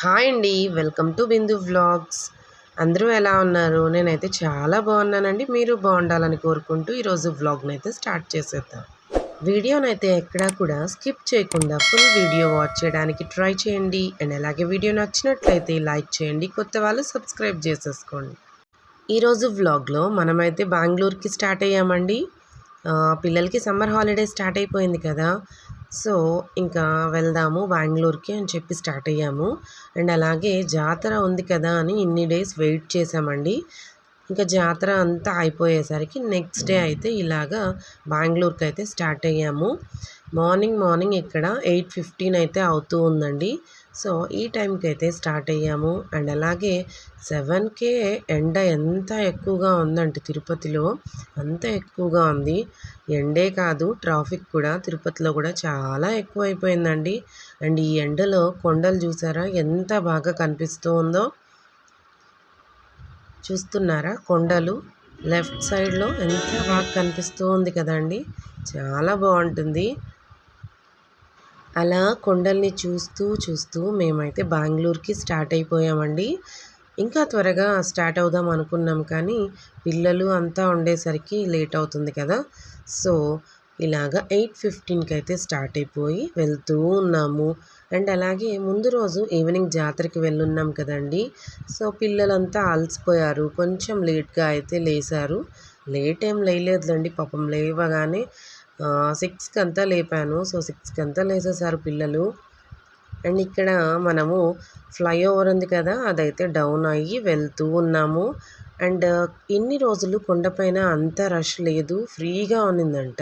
Hi అండి. Welcome to Bindu vlogs. అందరూ ఎలా ఉన్నారు? నేనైతే చాలా బాగున్నానండి. మీరు బాగుండాలని కోరుకుంటూ ఈరోజు వ్లాగ్నైతే స్టార్ట్ చేసేద్దాం. వీడియోనైతే ఎక్కడా కూడా స్కిప్ చేయకుండా ఫుల్ వీడియో వాచ్ చేయడానికి ట్రై చేయండి. అండ్ అలాగే వీడియో నచ్చినట్లయితే లైక్ చేయండి. కొత్త వాళ్ళు సబ్స్క్రైబ్ చేసేసుకోండి. ఈరోజు వ్లాగ్లో మనమైతే బెంగళూరుకి స్టార్ట్ అయ్యామండి. పిల్లలకి సమ్మర్ హాలిడే స్టార్ట్ అయిపోయింది కదా, సో ఇంకా వెళ్దాము బెంగళూరుకి అని చెప్పి స్టార్ట్ అయ్యాము. అండ్ అలాగే జాతర ఉంది కదా అని ఇన్ని డేస్ వెయిట్ చేసామండి. ఇంకా జాతర అంతా అయిపోయేసరికి నెక్స్ట్ డే అయితే ఇలాగా బెంగళూరుకి అయితే స్టార్ట్ అయ్యాము. మార్నింగ్ ఇక్కడ 8:15 అయితే అవుతూ ఉందండి. సో ఈ టైంకి అయితే స్టార్ట్ అయ్యాము. అండ్ అలాగే 7కే ఎండ ఎంత ఎక్కువగా ఉందంటే తిరుపతిలో అంత ఎక్కువగా ఉంది. ఎండే కాదు, ట్రాఫిక్ కూడా తిరుపతిలో కూడా చాలా ఎక్కువైపోయిందండి. అండ్ ఈ ఎండలో కొండలు చూసారా ఎంత బాగా కనిపిస్తూ ఉందో. చూస్తున్నారా కొండలు లెఫ్ట్ సైడ్లో ఎంత బాగా కనిపిస్తూ ఉంది కదండి, చాలా బాగుంటుంది. అలా కొండల్ని చూస్తూ మేమైతే బెంగళూరుకి స్టార్ట్ అయిపోయామండి. ఇంకా త్వరగా స్టార్ట్ అవుదాం అనుకున్నాం కానీ పిల్లలు అంతా ఉండేసరికి లేట్ అవుతుంది కదా, సో ఇలాగా 8:15కి అయితే స్టార్ట్ అయిపోయి వెళ్తూ ఉన్నాము. అండ్ అలాగే ముందు రోజు ఈవినింగ్ జాతరకి వెళ్ళున్నాం కదండి, సో పిల్లలంతా అలసిపోయారు, కొంచెం లేట్గా అయితే లేసారు. లేట్ ఏం లేయలేదులేండి పాపం, లేవగానే 6కి అంతా లేపాను. సో 6కి అంతా లేసేసారు పిల్లలు. అండ్ ఇక్కడ మనము ఫ్లైఓవర్ ఉంది కదా, అదైతే డౌన్ అయ్యి వెళ్తూ ఉన్నాము. అండ్ ఇన్ని రోజులు కొండపైన అంత రష్ లేదు, ఫ్రీగా ఉన్నిందంట.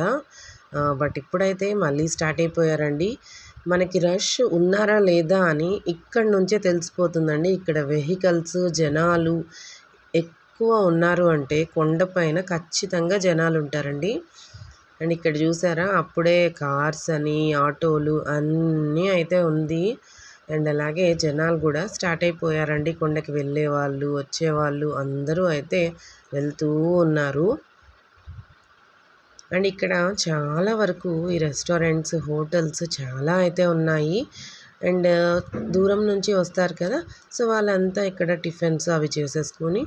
బట్ ఇప్పుడైతే మళ్ళీ స్టార్ట్ అయిపోయారండి. మనకి రష్ ఉన్నారా లేదా అని ఇక్కడ నుంచే తెలిసిపోతుందండి. ఇక్కడ వెహికల్స్ జనాలు ఎక్కువ ఉన్నారు అంటే కొండపైన ఖచ్చితంగా జనాలు ఉంటారండి. అండ్ ఇక్కడ చూసారా అప్పుడే కార్స్ అని ఆటోలు అన్నీ అయితే ఉంది. అండ్ అలాగే జనాలు కూడా స్టార్ట్ అయిపోయారండి. కొండకి వెళ్ళే వాళ్ళు వచ్చేవాళ్ళు అందరూ అయితే వెళ్తూ ఉన్నారు. అండ్ ఇక్కడ చాలా వరకు ఈ రెస్టారెంట్స్ హోటల్స్ చాలా అయితే ఉన్నాయి. అండ్ దూరం నుంచి వస్తారు కదా, సో వాళ్ళంతా ఇక్కడ టిఫిన్స్ అవి చేసేసుకొని,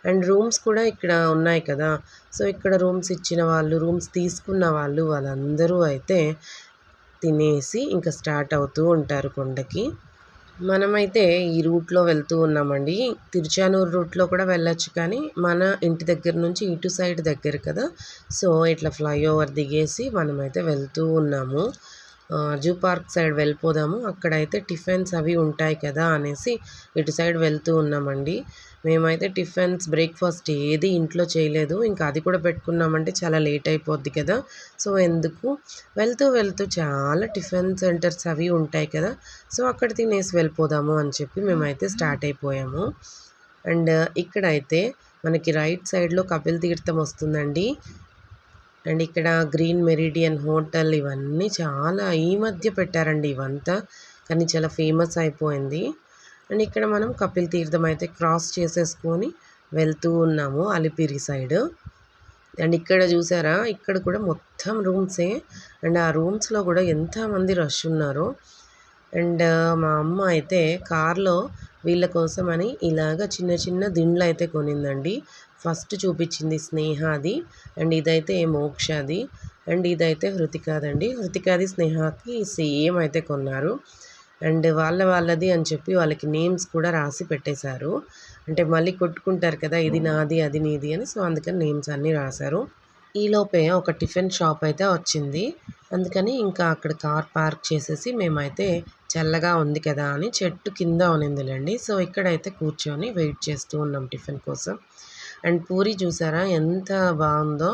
అండ్ రూమ్స్ కూడా ఇక్కడ ఉన్నాయి కదా, సో ఇక్కడ రూమ్స్ ఇచ్చిన వాళ్ళు రూమ్స్ తీసుకున్న వాళ్ళు వాళ్ళందరూ అయితే తినేసి ఇంకా స్టార్ట్ అవుతూ ఉంటారు కొండకి. మనమైతే ఈ రూట్లో వెళ్తూ ఉన్నామండి. తిరుచానూరు రూట్లో కూడా వెళ్ళొచ్చు కానీ మన ఇంటి దగ్గర నుంచి ఇటు సైడ్ దగ్గర కదా, సో ఇట్లా ఫ్లైఓవర్ దిగేసి మనమైతే వెళ్తూ ఉన్నాము. జూ పార్క్ సైడ్ వెళ్ళిపోదాము, అక్కడైతే టిఫిన్స్ అవి ఉంటాయి కదా అనేసి ఇటు సైడ్ వెళ్తూ ఉన్నామండి. మేమైతే టిఫిన్స్ బ్రేక్ఫాస్ట్ ఏది ఇంట్లో చేయలేదు, ఇంకా అది కూడా పెట్టుకున్నామంటే చాలా లేట్ అయిపోద్ది కదా, సో ఎందుకు వెళ్తూ చాలా టిఫిన్ సెంటర్స్ అవి ఉంటాయి కదా, సో అక్కడ తినేసి వెళ్ళిపోదాము అని చెప్పి మేమైతే స్టార్ట్ అయిపోయాము. అండ్ ఇక్కడైతే మనకి రైట్ సైడ్లో కపిల్ తీర్థం వస్తుందండి. అండ్ ఇక్కడ గ్రీన్ మెరిడియన్ హోటల్ ఇవన్నీ చాలా ఈ మధ్య పెట్టారండి ఇవంతా, కానీ చాలా ఫేమస్ అయిపోయింది. అండ్ ఇక్కడ మనం కపిల్ తీర్థం అయితే క్రాస్ చేసేసుకొని వెళ్తూ ఉన్నాము అలిపిరి సైడ్. అండ్ ఇక్కడ చూసారా ఇక్కడ కూడా మొత్తం రూమ్సే. అండ్ ఆ రూమ్స్లో కూడా ఎంతమంది రష్ ఉన్నారో. అండ్ మా అమ్మ అయితే కార్లో వీళ్ళ కోసమని ఇలాగ చిన్న దిండ్లు అయితే కొనిందండి. ఫస్ట్ చూపించింది స్నేహాది, అండ్ ఇదైతే మోక్షది, అండ్ ఇదైతే హృతికాదండి. హృతికాది స్నేహాకి సేమ్ అయితే కొన్నారు. అండ్ వాళ్ళది అని చెప్పి వాళ్ళకి నేమ్స్ కూడా రాసి పెట్టేశారు. అంటే మళ్ళీ కొట్టుకుంటారు కదా, ఇది నాది అది నీది అని, సో అందుకని నేమ్స్ అన్నీ రాశారు. ఈలోపే ఒక టిఫిన్ షాప్ అయితే వచ్చింది, అందుకని ఇంకా అక్కడ కార్ పార్క్ చేసేసి మేమైతే చల్లగా ఉంది కదా అని చెట్టు కింద ఉన్నిందిలేండి, సో ఇక్కడైతే కూర్చొని వెయిట్ చేస్తూ ఉన్నాం టిఫిన్ కోసం. అండ్ పూరి చూసారా ఎంత బాగుందో,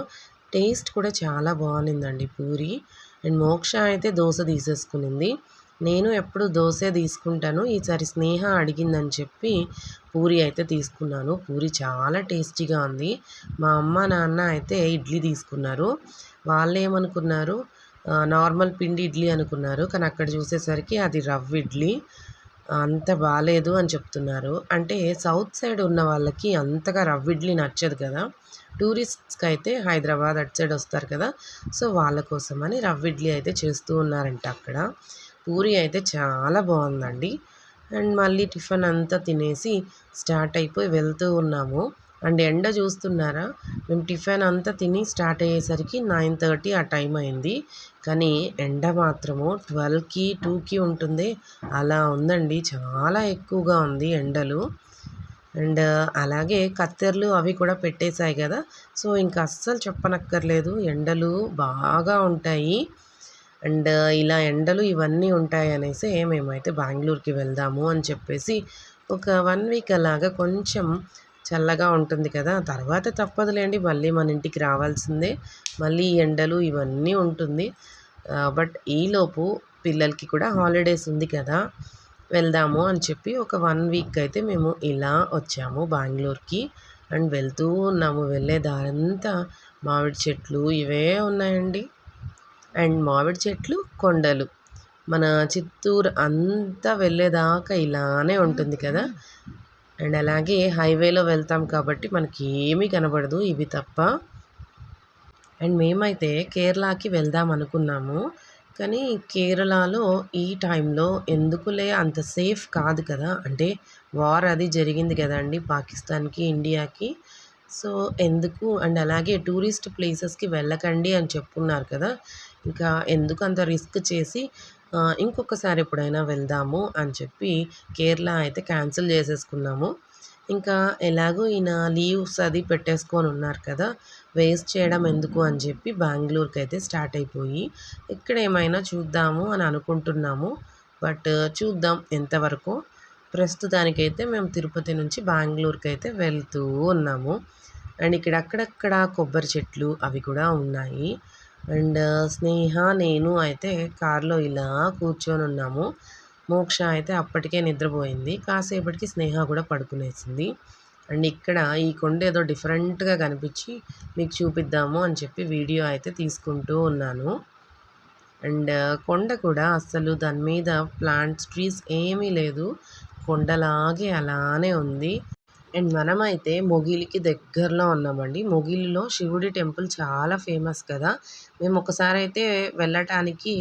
టేస్ట్ కూడా చాలా బాగుందండి పూరి. అండ్ మోక్ష అయితే దోశ తీసేసుకునింది, నేను ఎప్పుడు దోశ తీసుకుంటాను, ఈసారి స్నేహ అడిగిందని చెప్పి పూరి అయితే తీసుకున్నాను. పూరి చాలా టేస్టీగా ఉంది. మా అమ్మ నాన్న అయితే ఇడ్లీ తీసుకున్నారు. వాళ్ళు ఏమనుకున్నారు, నార్మల్ పిండి ఇడ్లీ అనుకున్నారు, కానీ అక్కడ చూసేసరికి అది రవ్వ ఇడ్లీ, అంత బాలేదు అని చెప్తున్నారు. అంటే సౌత్ సైడ్ ఉన్న వాళ్ళకి అంతగా రవ్వ ఇడ్లీ నచ్చదు కదా, టూరిస్ట్స్కి అయితే హైదరాబాద్ అటు సైడ్ వస్తారు కదా, సో వాళ్ళ కోసమని రవ్వ ఇడ్లీ అయితే చేస్తూ ఉన్నారంట అక్కడ. పూరి అయితే చాలా బాగుందండి. అండ్ మళ్ళీ టిఫిన్ అంతా తినేసి స్టార్ట్ అయిపోయి వెళ్తూ ఉన్నాము. అండ్ ఎండ చూస్తున్నారా? మేము టిఫిన్ అంతా తిని స్టార్ట్ అయ్యేసరికి 9:30 ఆ టైం అయింది. కానీ ఎండ మాత్రము 12కి, 2కి ఉంటుంది. అలా ఉందండి. చాలా ఎక్కువగా ఉంది ఎండలు. అండ్ అలాగే కత్తెరలు అవి కూడా పెట్టేశాయి కదా! సో, ఇంక అస్సలు చెప్పనక్కర్లేదు. ఎండలు బాగా ఉంటాయి. అండ్ ఇలా ఎండలు ఇవన్నీ ఉంటాయనేసే మేమైతే బెంగుళూరుకి వెళ్దాము అని చెప్పేసి ఒక 1 వీక్ అలాగా కొంచెం చల్లగా ఉంటుంది కదా! తర్వాత తప్పదులేండి మళ్ళీ మన ఇంటికి రావాల్సిందే. మళ్ళీ ఈ ఎండలు ఇవన్నీ ఉంటుంది. బట్ ఈలోపు పిల్లలకి కూడా హాలిడేస్ ఉంది కదా! వెళ్దాము అని చెప్పి ఒక 1 వీక్ అయితే మేము ఇలా వచ్చాము బెంగుళూరుకి. అండ్ వెళ్తూ ఉన్నాము. వెళ్ళే దారంతా మామిడి చెట్లు ఇవే ఉన్నాయండి. అండ్ మామిడి చెట్లు, కొండలు. మన చిత్తూరు అంతా వెళ్ళేదాకా ఇలానే ఉంటుంది కదా! అండ్ అలాగే హైవేలో వెళ్తాం కాబట్టి మనకి ఏమీ కనబడదు ఇవి తప్ప. అండ్ మేమైతే కేరళకి వెళ్దాం అనుకున్నాము. కానీ కేరళలో ఈ టైంలో ఎందుకులే అంత సేఫ్ కాదు కదా! అంటే వార్ అది జరిగింది కదండీ పాకిస్తాన్‌కి, ఇండియాకి. సో, ఎందుకు అండ్ అలాగే టూరిస్ట్ ప్లేసెస్‌కి వెళ్ళకండి అని చెప్పున్నారు కదా! ఇంకా ఎందుకు అంత రిస్క్ చేసి ఇంకొకసారి ఎప్పుడైనా వెళ్దాము అని చెప్పి కేరళ అయితే క్యాన్సిల్ చేసేసుకున్నాము. ఇంకా ఎలాగో ఈయన లీవ్స్ అది పెట్టేసుకొని ఉన్నారు కదా! వేస్ట్ చేయడం ఎందుకు అని చెప్పి బెంగుళూరుకైతే స్టార్ట్ అయిపోయి ఇక్కడ ఏమైనా చూద్దాము అని అనుకుంటున్నాము. బట్ చూద్దాం ఎంతవరకో. ప్రస్తుతానికైతే మేము తిరుపతి నుంచి బెంగుళూరుకైతే వెళ్తూ ఉన్నాము. అండ్ ఇక్కడ అక్కడక్కడ కొబ్బరి చెట్లు అవి కూడా ఉన్నాయి. అండ్ స్నేహ, నేను అయితే కార్‌లో ఇలా కూర్చొనున్నాము. మోక్ష అయితే అప్పటికే నిద్రపోయింది. కాసేపటికి స్నేహ కూడా పడుకునేసింది. అండ్ ఇక్కడ ఈ కొండ ఏదో డిఫరెంట్‌గా కనిపించి మీకు చూపిద్దాము అని చెప్పి వీడియో అయితే తీసుకుంటూ ఉన్నాను. అండ్ కొండ కూడా అస్సలు దాని మీద ప్లాంట్స్, ట్రీస్ ఏమీ లేదు. కొండలాగే అలానే ఉంది. అండ్ మనమైతే మొగిలికి దగ్గరలో ఉన్నామండి. మొగిలిలో శివుడి టెంపుల్ చాలా ఫేమస్ కదా! మేము ఒకసారైతే వెళ్ళటానికి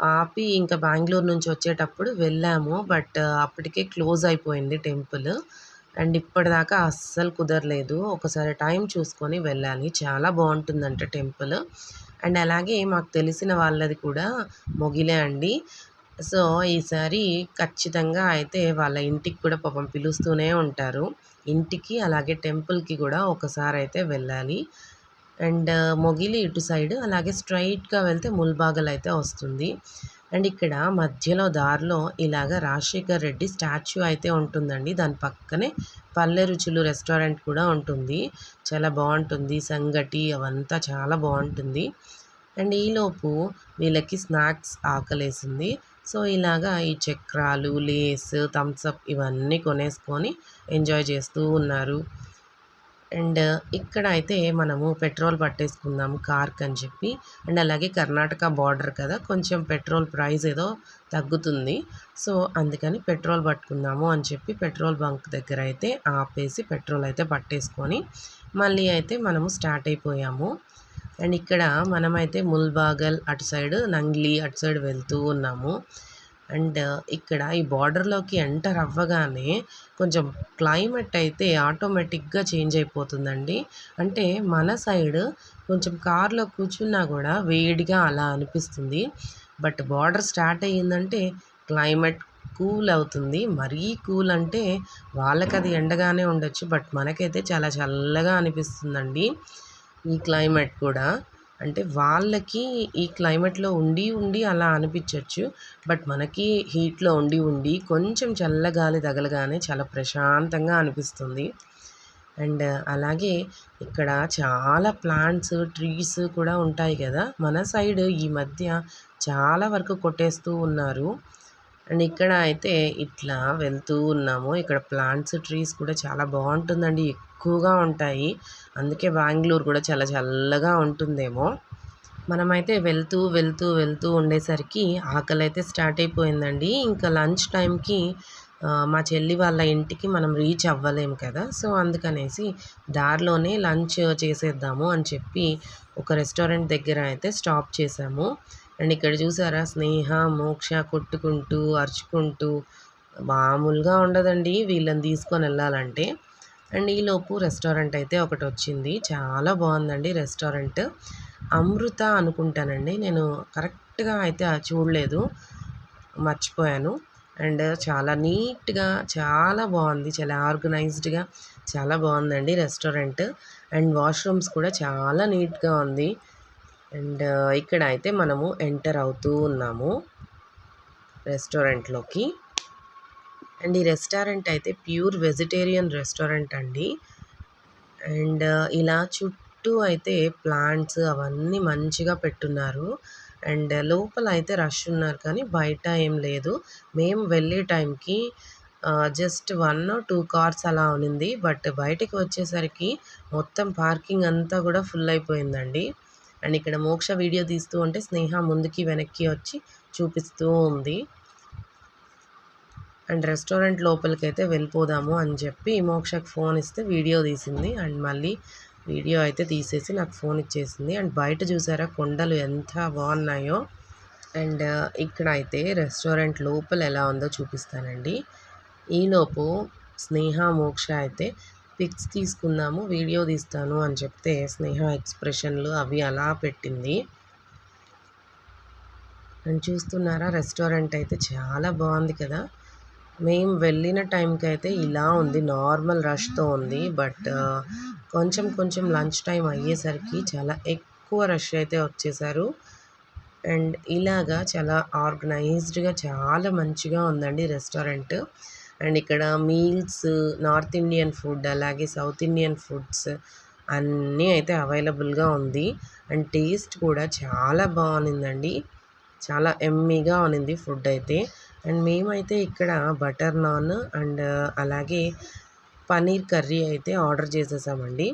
ఆపి ఇంకా బెంగుళూరు నుంచి వచ్చేటప్పుడు వెళ్ళాము. బట్ అప్పటికే క్లోజ్ అయిపోయింది టెంపుల్. అండ్ ఇప్పటిదాకా అస్సలు కుదరలేదు. ఒకసారి టైం చూసుకొని వెళ్ళాలి. చాలా బావుంటుందంట టెంపుల్. అండ్ అలాగే మాకు తెలిసిన వాళ్ళది కూడా మొగిలే అండి. సో, ఈసారి ఖచ్చితంగా అయితే వాళ్ళ ఇంటికి కూడా పాపం పిలుస్తూనే ఉంటారు. ఇంటికి అలాగే టెంపుల్‌కి కూడా ఒకసారైతే వెళ్ళాలి. అండ్ మొగిలి ఇటు సైడ్ అలాగే స్ట్రెయిట్‌గా వెళ్తే ముల్బాగల్ అయితే వస్తుంది. అండ్ ఇక్కడ మధ్యలో దారిలో ఇలాగ రాజశేఖర్ రెడ్డి స్టాచ్యూ అయితే ఉంటుందండి. దాని పక్కనే పల్లె రుచులు రెస్టారెంట్ కూడా ఉంటుంది. చాలా బావుంటుంది. సంగటి అవంతా చాలా బావుంటుంది. అండ్ ఈలోపు వీళ్ళకి స్నాక్స్ ఆకలేసింది. సో, ఇలాగా ఈ చక్రాలు, లేస్, థమ్స్ అప్ ఇవన్నీ కొనేసుకొని ఎంజాయ్ చేస్తూ ఉన్నారు. అండ్ ఇక్కడ అయితే మనము పెట్రోల్ పట్టేసుకుందాము కార్‌కని చెప్పి. అండ్ అలాగే కర్ణాటక బార్డర్ కదా! కొంచెం పెట్రోల్ ప్రైస్ ఏదో తగ్గుతుంది. సో, అందుకని పెట్రోల్ పట్టుకుందాము అని చెప్పి పెట్రోల్ బంక్ దగ్గర అయితే ఆపేసి పెట్రోల్ అయితే పట్టేసుకొని మళ్ళీ అయితే మనము స్టార్ట్ అయిపోయాము. అండ్ ఇక్కడ మనమైతే ముల్బాగల్ అటు సైడ్, నంగ్లీ అటు సైడ్ వెళ్తూ ఉన్నాము. అండ్ ఇక్కడ ఈ బార్డర్‌లోకి ఎంటర్ అవ్వగానే కొంచెం క్లైమేట్ అయితే ఆటోమేటిక్‌గా చేంజ్ అయిపోతుందండి. అంటే మన సైడ్ కొంచెం కార్‌లో కూర్చున్నా గూడా వేడిగా అలా అనిపిస్తుంది. బట్ బార్డర్ స్టార్ట్ అయ్యిందంటే క్లైమేట్ కూల్ అవుతుంది. మరీ కూల్ అంటే వాళ్ళకది ఎండగానే ఉండొచ్చు. బట్ మనకైతే చాలా చల్లగా అనిపిస్తుందండి. ఈ క్లైమేట్ కూడా. అంటే వాళ్ళకి ఈ క్లైమేట్‌లో ఉండి అలా అనిపించొచ్చు. బట్ మనకి హీట్‌లో ఉండి కొంచెం చల్లగాలి తగలగానే చాలా ప్రశాంతంగా అనిపిస్తుంది. అండ్ అలాగే ఇక్కడ చాలా ప్లాంట్స్, ట్రీస్ కూడా ఉంటాయి కదా! మన సైడ్ ఈ మధ్య చాలా వరకు కొట్టేస్తూ ఉన్నారు. అండ్ ఇక్కడ అయితే ఇట్లా వెళ్తూ ఉన్నాము. ఇక్కడ ప్లాంట్స్, ట్రీస్ కూడా చాలా బావుంటుందండి. ఎక్కువగా ఉంటాయి. అందుకే బెంగుళూరు కూడా చాలా చల్లగా ఉంటుందేమో! మనమైతే వెళ్తూ ఉండేసరికి ఆకలైతే స్టార్ట్ అయిపోయిందండి. ఇంకా లంచ్ టైంకి మా చెల్లి వాళ్ళ ఇంటికి మనం రీచ్ అవ్వలేము కదా! సో, అందుకనేసి దారిలోనే లంచ్ చేసేద్దాము అని చెప్పి ఒక రెస్టారెంట్ దగ్గర అయితే స్టాప్ చేశాము. అండ్ ఇక్కడ చూసారా స్నేహ, మోక్ష కొట్టుకుంటూ, అరుచుకుంటూ మామూలుగా ఉండదండి వీళ్ళని తీసుకొని వెళ్ళాలంటే. అండ్ ఈలోపు రెస్టారెంట్ అయితే ఒకటొచ్చింది. చాలా బాగుందండి రెస్టారెంట్. అమృత అనుకుంటానండి. నేను కరెక్ట్‌గా అయితే చూడలేదు. మర్చిపోయాను. అండ్ చాలా నీట్‌గా చాలా బాగుంది. చాలా ఆర్గనైజ్డ్‌గా చాలా బాగుందండి రెస్టారెంట్. అండ్ వాష్‌రూమ్స్ కూడా చాలా నీట్‌గా ఉంది. అండ్ ఇక్కడ అయితే మనము ఎంటర్ అవుతూ ఉన్నాము రెస్టారెంట్‌లోకి. అండ్ ఈ రెస్టారెంట్ అయితే ప్యూర్ వెజిటేరియన్ రెస్టారెంట్ అండి. అండ్ ఇలా చుట్టూ అయితే ప్లాంట్స్ అవన్నీ మంచిగా పెట్టున్నారు. అండ్ లోపల అయితే రష్ ఉన్నారు కానీ బయట ఏం లేదు. మేము వెళ్ళే టైంకి జస్ట్ 1 ఆర్ 2 కార్స్ అలా ఉన్నింది. బట్ బయటికి వచ్చేసరికి మొత్తం పార్కింగ్ అంతా కూడా ఫుల్ అయిపోయిందండి. అండ్ ఇక్కడ మోక్ష వీడియో తీస్తూ ఉంటే స్నేహ ముందుకి వెనక్కి వచ్చి చూపిస్తూ ఉంది. అండ్ రెస్టారెంట్ లోపలికైతే వెళ్ళిపోదాము అని చెప్పి మోక్షకి ఫోన్ ఇస్తే వీడియో తీసింది. అండ్ మళ్ళీ వీడియో అయితే తీసేసి నాకు ఫోన్ ఇచ్చేసింది. అండ్ బయట చూసారా కొండలు ఎంత బాగున్నాయో. అండ్ ఇక్కడ అయితే రెస్టారెంట్ లోపల ఎలా ఉందో చూపిస్తానండి. ఈలోపు స్నేహ మోక్ష అయితే పిక్స్ తీసుకుందాము వీడియో తీస్తాను అని చెప్తే స్నేహ ఎక్స్ప్రెషన్లు అవి అలా పెట్టింది. అండ్ చూస్తున్నారా రెస్టారెంట్ అయితే చాలా బాగుంది కదా. మేము వెళ్ళిన టైంకి అయితే ఇలా ఉంది, నార్మల్ రష్‌తో ఉంది. బట్ కొంచెం కొంచెం లంచ్ టైం అయ్యేసరికి చాలా ఎక్కువ రష్ అయితే వచ్చేసారు. అండ్ ఇలాగా చాలా ఆర్గనైజ్డ్‌గా చాలా మంచిగా ఉందండి రెస్టారెంట్. అండ్ ఇక్కడ మీల్స్, నార్త్ ఇండియన్ ఫుడ్ అలాగే సౌత్ ఇండియన్ ఫుడ్స్ అన్నీ అయితే అవైలబుల్‌గా ఉంది. అండ్ టేస్ట్ కూడా చాలా బాగుండిందండి. చాలా యమ్మీగా ఉన్నింది ఫుడ్ అయితే. అండ్ మేమైతే ఇక్కడ బటర్ నాన్ అండ్ అలాగే పన్నీర్ కర్రీ అయితే ఆర్డర్ చేసేసామండి.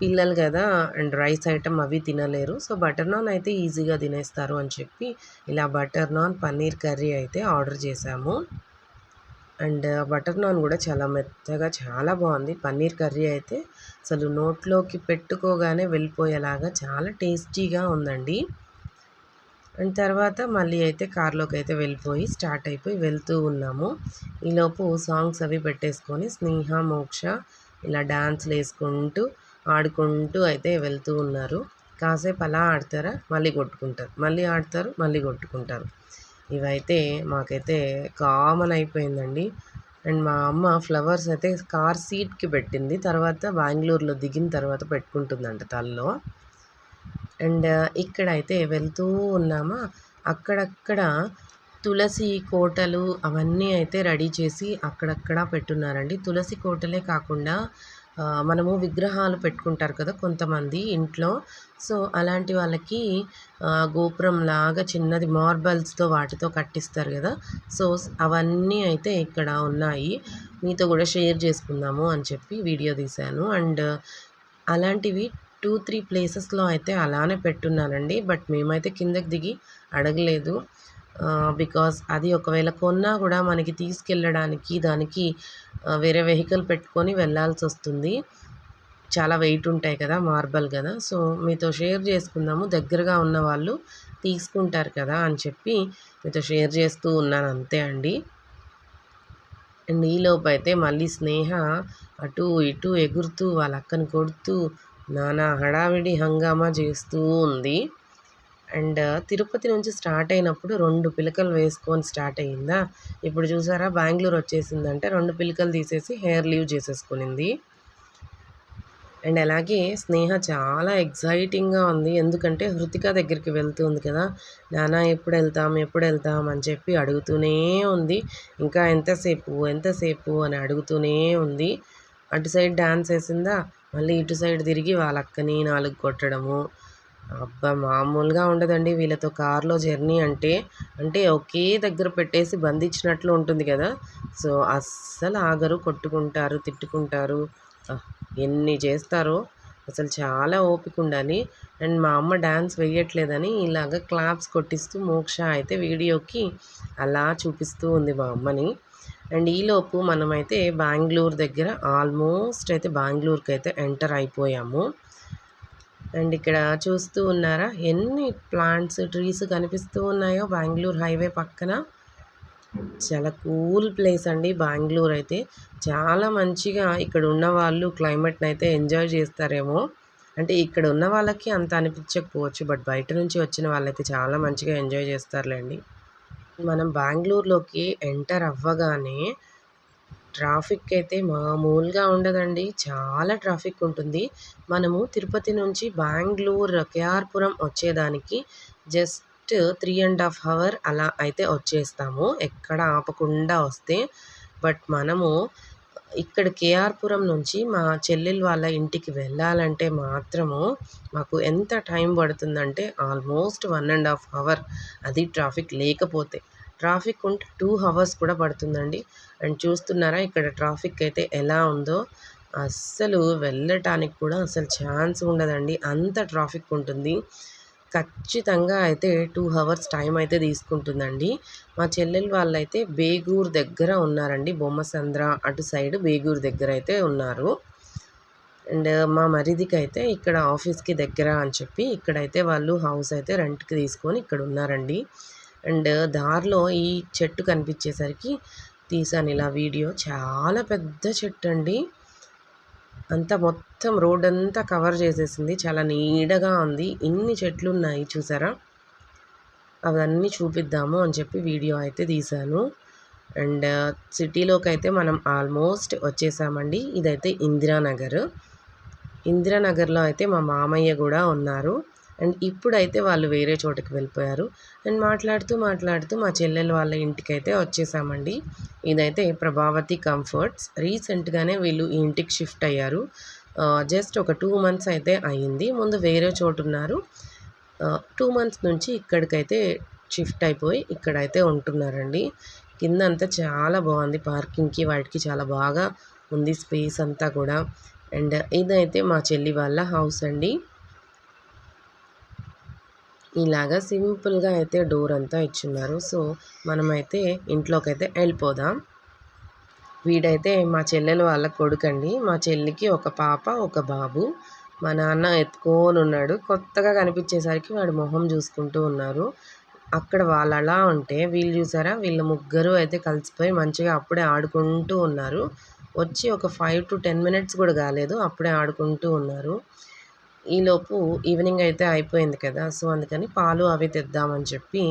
పిల్లలు కదా అండ్ రైస్ ఐటెమ్ అవి తినలేరు. సో బటర్ నాన్ అయితే ఈజీగా తినేస్తారు అని చెప్పి ఇలా బటర్ నాన్, పన్నీర్ కర్రీ అయితే ఆర్డర్ చేసాము. అండ్ బటర్ నాన్ కూడా చాలా మెత్తగా చాలా బాగుంది. పన్నీర్ కర్రీ అయితే అసలు నోట్లోకి పెట్టుకోగానే వెళ్ళిపోయేలాగా చాలా టేస్టీగా ఉందండి. అండ్ తర్వాత మళ్ళీ అయితే కార్లోకి అయితే వెళ్ళిపోయి స్టార్ట్ అయిపోయి వెళ్తూ ఉన్నాము. ఈలోపు సాంగ్స్ అవి పెట్టేసుకొని స్నేహ, మోక్ష ఇలా డాన్స్లు వేసుకుంటూ ఆడుకుంటూ అయితే వెళ్తూ ఉన్నారు. కాసేపు అలా ఆడతారా మళ్ళీ కొట్టుకుంటారు, మళ్ళీ ఆడతారు మళ్ళీ కొట్టుకుంటారు. ఇవైతే మాకైతే కామన్ అయిపోయిందండి. అండ్ మా అమ్మ ఫ్లవర్స్ అయితే కార్ సీట్కి పెట్టింది. తర్వాత బెంగళూరులో దిగిన తర్వాత పెట్టుకుంటుందంట తలలో. అండ్ ఇక్కడైతే వెళ్తూ ఉన్నామా, అక్కడక్కడ తులసి కోటలు అవన్నీ అయితే రెడీ చేసి అక్కడక్కడ పెట్టున్నారండి. తులసి కోటలే కాకుండా మనము విగ్రహాలు పెట్టుకుంటారు కదా కొంతమంది ఇంట్లో. సో అలాంటి వాళ్ళకి గోపురంలాగా చిన్నది మార్బల్స్‌తో వాటితో కట్టిస్తారు కదా. సో అవన్నీ అయితే ఇక్కడ ఉన్నాయి. మీతో కూడా షేర్ చేసుకుందాము అని చెప్పి వీడియో తీశాను. అండ్ అలాంటివి 2, 3 ప్లేసెస్‌లో అయితే అలానే పెట్టున్నానండి. బట్ మేమైతే కిందకి దిగి అడగలేదు. బికాజ్ అది ఒకవేళ కొన్నా కూడా మనకి తీసుకెళ్ళడానికి దానికి వేరే వెహికల్ పెట్టుకొని వెళ్ళాల్సొస్తుంది. చాలా వెయిట్ ఉంటాయి కదా, మార్బల్ కదా. సో మీతో షేర్ చేసుకుందాము, దగ్గరగా ఉన్నవాళ్ళు తీసుకుంటారు కదా అని చెప్పి మీతో షేర్ చేస్తూ ఉన్నాను అంతే అండి. అండ్ ఈలోపు అయితే మళ్ళీ స్నేహ అటు ఇటు ఎగురుతూ వాళ్ళ అక్కని కొడుతూ నానా హడావిడి హంగామా చేస్తూ ఉంది. అండ్ తిరుపతి నుంచి స్టార్ట్ అయినప్పుడు 2 పిలకలు వేసుకొని స్టార్ట్ అయ్యిందా. ఇప్పుడు చూసారా బెంగుళూరు వచ్చేసిందంటే 2 పిలకలు తీసేసి హెయిర్ లీవ్ చేసేసుకునింది. అండ్ అలాగే స్నేహ చాలా ఎక్సైటింగ్‌గా ఉంది. ఎందుకంటే హృతిక దగ్గరికి వెళ్తుంది కదా. నాన్న ఎప్పుడు వెళ్తాం, ఎప్పుడు వెళ్తాం అని చెప్పి అడుగుతూనే ఉంది. ఇంకా ఎంతసేపు, ఎంతసేపు అని అడుగుతూనే ఉంది. అటు సైడ్ డాన్స్ ఏసిందా, మళ్ళీ ఇటు సైడ్ తిరిగి వాళ్ళ అక్కని 4 కొట్టడము. అబ్బా! మామూలుగా ఉండదండి వీళ్ళతో కార్‌లో జర్నీ అంటే. అంటే ఒకే దగ్గర పెట్టేసి బంధించినట్లు ఉంటుంది కదా. సో అస్సలు ఆగరు, కొట్టుకుంటారు, తిట్టుకుంటారు. ఆహ్! ఎన్ని చేస్తారో అసలు చాలా ఓపిక ఉండాలి. అండ్ మా అమ్మ డాన్స్ వేయట్లేదని ఇలాగ క్లాప్స్ కొట్టిస్తూ మోక్ష అయితే వీడియోకి అలా చూపిస్తూ ఉంది మా అమ్మని. అండ్ ఈలోపు మనమైతే బెంగుళూరు దగ్గర ఆల్మోస్ట్ అయితే బెంగుళూరుకి అయితే ఎంటర్ అయిపోయాము. అండ్ ఇక్కడ చూస్తూ ఉన్నారా ఎన్ని ప్లాంట్స్, ట్రీస్ కనిపిస్తూ ఉన్నాయో బెంగుళూరు హైవే పక్కన. చాలా కూల్ ప్లేస్ అండి బెంగుళూరు అయితే. చాలా మంచిగా ఇక్కడ ఉన్న వాళ్ళు క్లైమేట్‌ని అయితే ఎంజాయ్ చేస్తారేమో. అంటే ఇక్కడ ఉన్న వాళ్ళకి అంత అనిపించకపోవచ్చు. బట్ బయట నుంచి వచ్చిన వాళ్ళైతే చాలా మంచిగా ఎంజాయ్ చేస్తారులెండి. మనం బెంగుళూరులోకి ఎంటర్ అవ్వగానే ట్రాఫిక్ అయితే మామూలుగా ఉండదండి. చాలా ట్రాఫిక్ ఉంటుంది. మనము తిరుపతి నుంచి బెంగుళూరు కేఆర్‌పురం వచ్చేదానికి జస్ట్ 3½ అవర్ అలా అయితే వచ్చేస్తాము. ఎక్కడ ఆపకుండా వస్తే. బట్ మనము ఇక్కడ కేఆర్‌పురం నుంచి మా చెల్లెలు వాళ్ళ ఇంటికి వెళ్ళాలంటే మాత్రము మాకు ఎంత టైం పడుతుందంటే ఆల్మోస్ట్ 1½ అవర్. అది ట్రాఫిక్ లేకపోతే. ట్రాఫిక్ ఉంటే 2 అవర్స్ కూడా పడుతుందండి. అండ్ చూస్తున్నారా ఇక్కడ ట్రాఫిక్ అయితే ఎలా ఉందో. అస్సలు వెళ్ళటానికి కూడా అసలు ఛాన్స్ ఉండదండి. అంత ట్రాఫిక్ ఉంటుంది. ఖచ్చితంగా అయితే 2 అవర్స్ టైం అయితే తీసుకుంటుందండి. మా చెల్లెలు వాళ్ళైతే బేగూరు దగ్గర ఉన్నారండి. బొమ్మసంద్ర అటు సైడ్ బేగూరు దగ్గర అయితే ఉన్నారు. అండ్ మా మరిదికైతే ఇక్కడ ఆఫీస్‌కి దగ్గర అని చెప్పి ఇక్కడైతే వాళ్ళు హౌస్ అయితే రెంట్‌కి తీసుకొని ఇక్కడ ఉన్నారండి. అండ్ దారిలో ఈ చెట్టు కనిపించేసరికి తీశాను ఇలా వీడియో. చాలా పెద్ద చెట్టండి. అంతా మొత్తం రోడ్డంతా కవర్ చేసేసింది. చాలా నీడగా ఉంది. ఇన్ని చెట్లున్నాయి చూసారా? అవన్నీ చూపిద్దాము అని చెప్పి వీడియో అయితే తీశాను. అండ్ సిటీలోకైతే మనం ఆల్మోస్ట్ వచ్చేసామండి. ఇదైతే ఇందిరానగర్. ఇందిరానగర్‌లో అయితే మా మామయ్య గూడా ఉన్నారు. అండ్ ఇప్పుడైతే వాళ్ళు వేరే చోటకి వెళ్ళిపోయారు. అండ్ మాట్లాడుతూ మా చెల్లెలు వాళ్ళ ఇంటికైతే వచ్చేసామండి. ఇదైతే ప్రభావతి కంఫర్ట్స్. రీసెంట్‌గానే వీళ్ళు ఈ ఇంటికి షిఫ్ట్ అయ్యారు. జస్ట్ ఒక 2 మంత్స్ అయితే అయింది. ముందు వేరే చోటున్నారు. 2 మంత్స్ నుంచి ఇక్కడికైతే షిఫ్ట్ అయిపోయి ఇక్కడైతే ఉంటున్నారండి. కిందంతా చాలా బాగుంది. పార్కింగ్‌కి వాటికి చాలా బాగా ఉంది స్పేస్ అంతా కూడా. అండ్ ఇదైతే మా చెల్లి వాళ్ళ హౌస్ అండి. ఇలాగా సింపుల్‌గా అయితే డోర్ అంతా ఇచ్చున్నారు. సో, మనమైతే ఇంట్లోకైతే వెళ్ళిపోదాం. వీడైతే మా చెల్లెలు వాళ్ళ కొడుకండి. మా చెల్లికి ఒక పాప, ఒక బాబు. మా నాన్న ఎత్తుకోనున్నాడు. కొత్తగా కనిపించేసరికి వాడి మొహం చూసుకుంటూ ఉన్నారు. అక్కడ వాళ్ళలా ఉంటే వీళ్ళు చూసారా? వీళ్ళు ముగ్గురు అయితే కలిసిపోయి మంచిగా అప్పుడే ఆడుకుంటూ ఉన్నారు. వచ్చి ఒక 5-10 మినిట్స్ కూడా కాలేదు. అప్పుడే ఆడుకుంటూ ఉన్నారు. ఈలోపు ఈవినింగ్ అయితే అయిపోయింది కదా! సో, అందుకని పాలు అవి తెద్దామని చెప్పి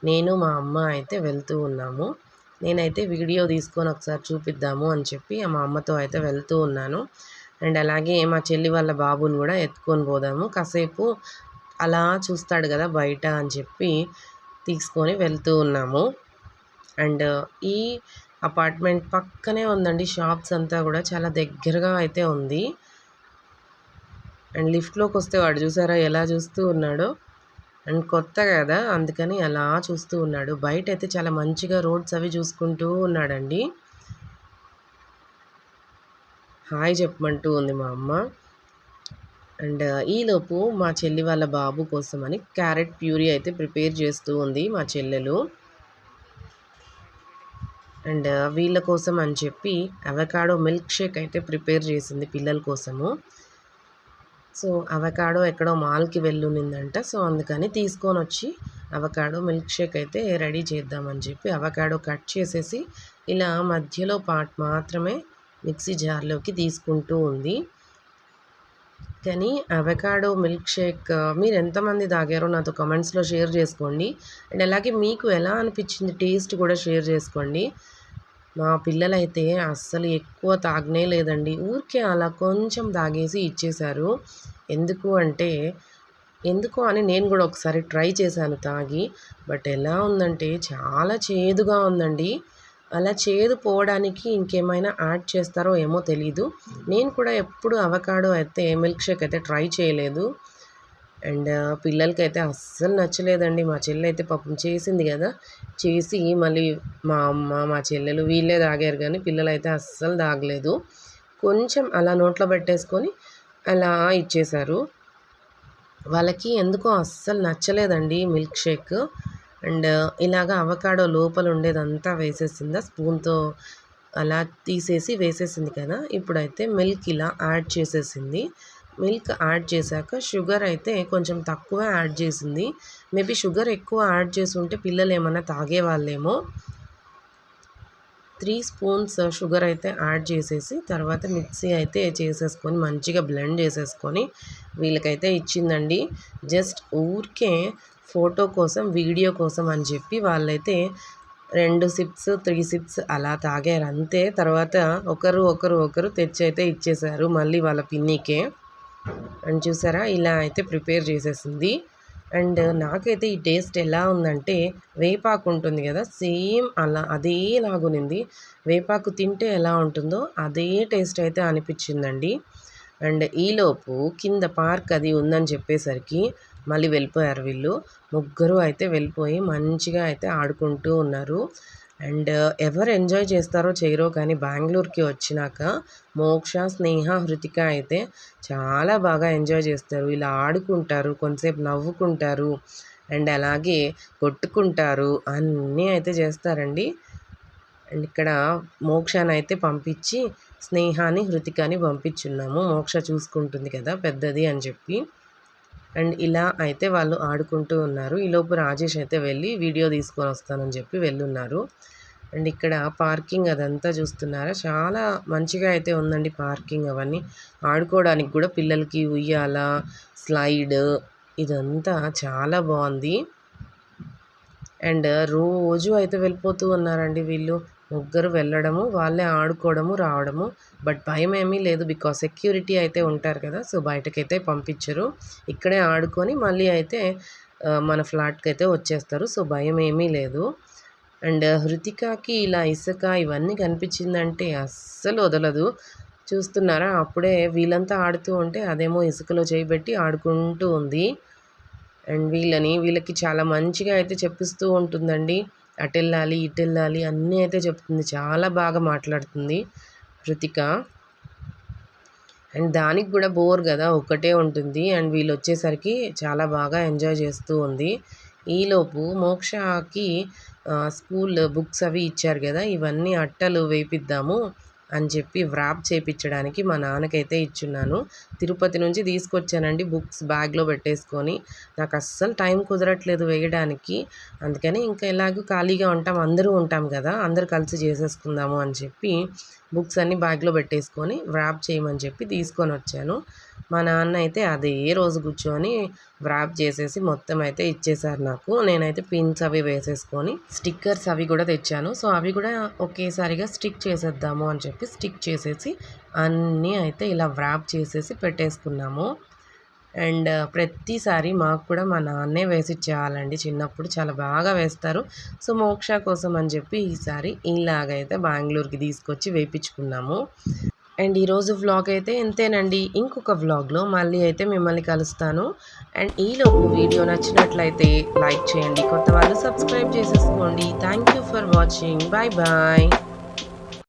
నేను, మా అమ్మ అయితే వెళ్తూ ఉన్నాము. నేనైతే వీడియో తీసుకొని ఒకసారి చూపిద్దాము అని చెప్పి మా అమ్మతో అయితే వెళ్తూ ఉన్నాను. అండ్ అలాగే మా చెల్లి వాళ్ళ బాబుని కూడా ఎత్తుకొని పోదాము. కాసేపు అలా చూస్తాడు కదా బయట అని చెప్పి తీసుకొని వెళ్తూ ఉన్నాము. అండ్ ఈ అపార్ట్మెంట్ పక్కనే ఉందండి. షాప్స్ అంతా కూడా చాలా దగ్గరగా అయితే ఉంది. అండ్ లిఫ్ట్‌లోకొస్తే వాడు చూసారా ఎలా చూస్తూ ఉన్నాడో. అండ్ కొత్త కదా! అందుకని అలా చూస్తూ ఉన్నాడు. బయటైతే చాలా మంచిగా రోడ్స్ అవి చూసుకుంటూ ఉన్నాడండి. హాయ్ చెప్పమంటూ ఉంది మా అమ్మ. అండ్ ఈలోపు మా చెల్లి వాళ్ళ బాబు కోసమని క్యారెట్ ప్యూరీ అయితే ప్రిపేర్ చేస్తూ ఉంది మా చెల్లెలు. అండ్ వీళ్ళ కోసం అని చెప్పి అవకాడో మిల్క్ షేక్ అయితే ప్రిపేర్ చేసింది పిల్లల కోసము. సో, అవకాడో ఎక్కడో మాల్‌కి వెళ్ళునిందంట. సో, అందుకని తీసుకొనొచ్చి అవకాడో మిల్క్ షేక్ అయితే రెడీ చేద్దామని చెప్పి అవకాడో కట్ చేసేసి ఇలా మధ్యలో పార్ట్ మాత్రమే మిక్సీ జార్‌లోకి తీసుకుంటూ ఉంది. కానీ అవకాడో మిల్క్ షేక్ మీరెంతమంది తాగారో నాతో కామెంట్స్‌లో షేర్ చేసుకోండి. అండ్ అలాగే మీకు ఎలా అనిపించింది టేస్ట్ కూడా షేర్ చేసుకోండి. మా పిల్లలైతే అస్సలు ఎక్కువ తాగనే లేదండి. ఊరికే అలా కొంచెం తాగేసి ఇచ్చేశారు. ఎందుకు అంటే, ఎందుకో అని నేను గూడా ఒకసారి ట్రై చేశాను తాగి. బట్ ఎలా ఉందంటే చాలా చేదుగా ఉందండి. అలా చేదు పోవడానికి ఇంకేమైనా యాడ్ చేస్తారో ఏమో తెలీదు. నేను కూడా ఎప్పుడు అవకాడో అయితే మిల్క్ షేక్ అయితే ట్రై చేయలేదు. అండ్ పిల్లలకైతే అస్సలు నచ్చలేదండి. మా చెల్లయితే పాపం చేసింది గదా! చేసి మళ్ళీ మా అమ్మ, మా చెల్లెలు వీళ్ళే తాగారు గానీ పిల్లలైతే అస్సలు తాగలేదు. కొంచెం అలా నోట్లో పెట్టేసుకొని అలా ఇచ్చేశారు. వాళ్ళకి ఎందుకో అస్సలు నచ్చలేదండి మిల్క్ షేక్. అండ్ ఇలాగ అవకాడో లోపల ఉండేదంతా వేసేసిందా స్పూన్‌తో అలా తీసేసి వేసేసింది కదా! ఇప్పుడైతే మిల్క్ ఇలా యాడ్ చేసేసింది. మిల్క్ యాడ్ చేశాక షుగర్ అయితే కొంచెం తక్కువ యాడ్ చేసింది. మేబీ షుగర్ ఎక్కువ యాడ్ చేసుంటే పిల్లలేమన్నా తాగేవాళ్ళేమో. 3 స్పూన్స్ షుగర్ అయితే యాడ్ చేసేసి తర్వాత మిక్సీ అయితే చేసేసుకొని మంచిగా బ్లెండ్ చేసేసుకొని వీళ్ళకైతే ఇచ్చిందండి. జస్ట్ ఊరికే ఫోటో కోసం, వీడియో కోసం అని చెప్పి వాళ్ళైతే 2 సిప్స్, 3 సిప్స్ అలా తాగారు అంతే. తర్వాత ఒకరు తెచ్చైతే ఇచ్చేశారు మళ్ళీ వాళ్ళ పిన్నికే. అండ్ చూసారా ఇలా అయితే ప్రిపేర్ చేసేసింది. అండ్ నాకైతే ఈ టేస్ట్ ఎలా ఉందంటే, వేపాకు ఉంటుంది కదా, సేమ్ అలా అదేలాగునింది. వేపాకు తింటే ఎలా ఉంటుందో అదే టేస్ట్ అయితే అనిపించిందండి. అండ్ ఈలోపు కింద పార్క్ అది ఉందని చెప్పేసరికి మళ్ళీ వెళ్ళిపోయారు వీళ్ళు. ముగ్గురు అయితే వెళ్ళిపోయి మంచిగా అయితే ఆడుకుంటూ ఉన్నారు. అండ్ ఎవరు ఎంజాయ్ చేస్తారో చేయరో కానీ బెంగుళూరుకి వచ్చినాక మోక్ష, స్నేహ, హృతిక అయితే చాలా బాగా ఎంజాయ్ చేస్తారు. ఇలా ఆడుకుంటారు, కొంతసేపు నవ్వుకుంటారు అండ్ అలాగే కొట్టుకుంటారు, అన్నీ అయితే చేస్తారండి. అండ్ ఇక్కడ మోక్షని అయితే పంపించి స్నేహాని, హృతికాని పంపించున్నాము. మోక్ష చూసుకుంటుంది కదా పెద్దది అని చెప్పి. అండ్ ఇలా అయితే వాళ్ళు ఆడుకుంటూ ఉన్నారు. ఈలోపు రాజేష్ అయితే వెళ్ళి వీడియో తీసుకొని వస్తానని చెప్పి వెళ్ళున్నారు. అండ్ ఇక్కడ పార్కింగ్ అదంతా చూస్తున్నారా, చాలా మంచిగా అయితే ఉందండి పార్కింగ్. అవన్నీ ఆడుకోవడానికి కూడా పిల్లలకి ఉయ్యాల, స్లైడ్ ఇదంతా చాలా బాగుంది. అండ్ రోజు అయితే వెళ్ళిపోతూ ఉన్నారండి వీళ్ళు. ముగ్గురు వెళ్ళడము, వాళ్ళే ఆడుకోవడము, రావడము. బట్ భయం ఏమీ లేదు, బికాస్ సెక్యూరిటీ అయితే ఉంటారు కదా, సో బయటకైతే పంపించరు. ఇక్కడే ఆడుకొని మళ్ళీ అయితే మన ఫ్లాట్కి అయితే వచ్చేస్తారు. సో భయం ఏమీ లేదు. అండ్ హృతికాకి ఇలా ఇసుక ఇవన్నీ కనిపించిందంటే అస్సలు వదలదు. చూస్తున్నారా, అప్పుడే వీళ్ళంతా ఆడుతూ ఉంటే అదేమో ఇసుకలో చేయబెట్టి ఆడుకుంటూ ఉంది. అండ్ వీళ్ళకి చాలా మంచిగా అయితే చెప్పిస్తూ ఉంటుందండి. అటెళ్ళాలి, ఇటెళ్ళాలి అన్నీ అయితే చెప్తుంది. చాలా బాగా మాట్లాడుతుంది హృతిక. అండ్ దానికి కూడా బోర్ కదా, ఒక్కటే ఉంటుంది. అండ్ వీళ్ళు వచ్చేసరికి చాలా బాగా ఎంజాయ్ చేస్తూ ఉంది. ఈలోపు మోక్షకి స్కూల్ బుక్స్ అవి ఇచ్చారు కదా, ఇవన్నీ అట్టలు వేపిద్దాము అని చెప్పి వ్రాప్ చేయించడానికి మా నాన్నకైతే ఇచ్చున్నాను. తిరుపతి నుంచి తీసుకొచ్చానండి బుక్స్ బ్యాగ్లో పెట్టేసుకొని. నాకు అస్సలు టైం కుదరట్లేదు వేయడానికి. అందుకని ఇంకా ఎలాగో ఖాళీగా ఉంటాం, అందరూ ఉంటాం కదా, అందరు కలిసి చేసేసుకుందాము అని చెప్పి బుక్స్ అన్నీ బ్యాగ్లో పెట్టేసుకొని వ్రాప్ చేయమని చెప్పి తీసుకొని వచ్చాను. మా నాన్న అయితే అదే రోజు కూర్చొని వ్రాప్ చేసేసి మొత్తం అయితే ఇచ్చేసారు నాకు. నేనైతే పిన్స్ అవి వేసేసుకొని స్టిక్కర్స్ అవి కూడా తెచ్చాను. సో అవి కూడా ఒకేసారిగా స్టిక్ చేసేద్దాము అని చెప్పి స్టిక్ చేసేసి అన్నీ అయితే ఇలా వ్రాప్ చేసేసి పెట్టేసుకున్నాము. అండ్ ప్రతిసారి మాకు కూడా మా నాన్నే వేసిచ్చేవాళ్ళండి. చిన్నప్పుడు చాలా బాగా వేస్తారు. సో మోక్ష కోసం అని చెప్పి ఈసారి ఇలాగైతే బెంగుళూరుకి తీసుకొచ్చి వేయించుకున్నాము. అండ్ ఈరోజు వ్లాగ్ అయితే ఇంతేనండి. ఇంకొక వ్లాగ్లో మళ్ళీ అయితే మిమ్మల్ని కలుస్తాను. అండ్ ఈలోపు వీడియో నచ్చినట్లయితే లైక్ చేయండి, కొత్త వాళ్ళు సబ్స్క్రైబ్ చేసేసుకోండి. Thank you for watching. Bye bye.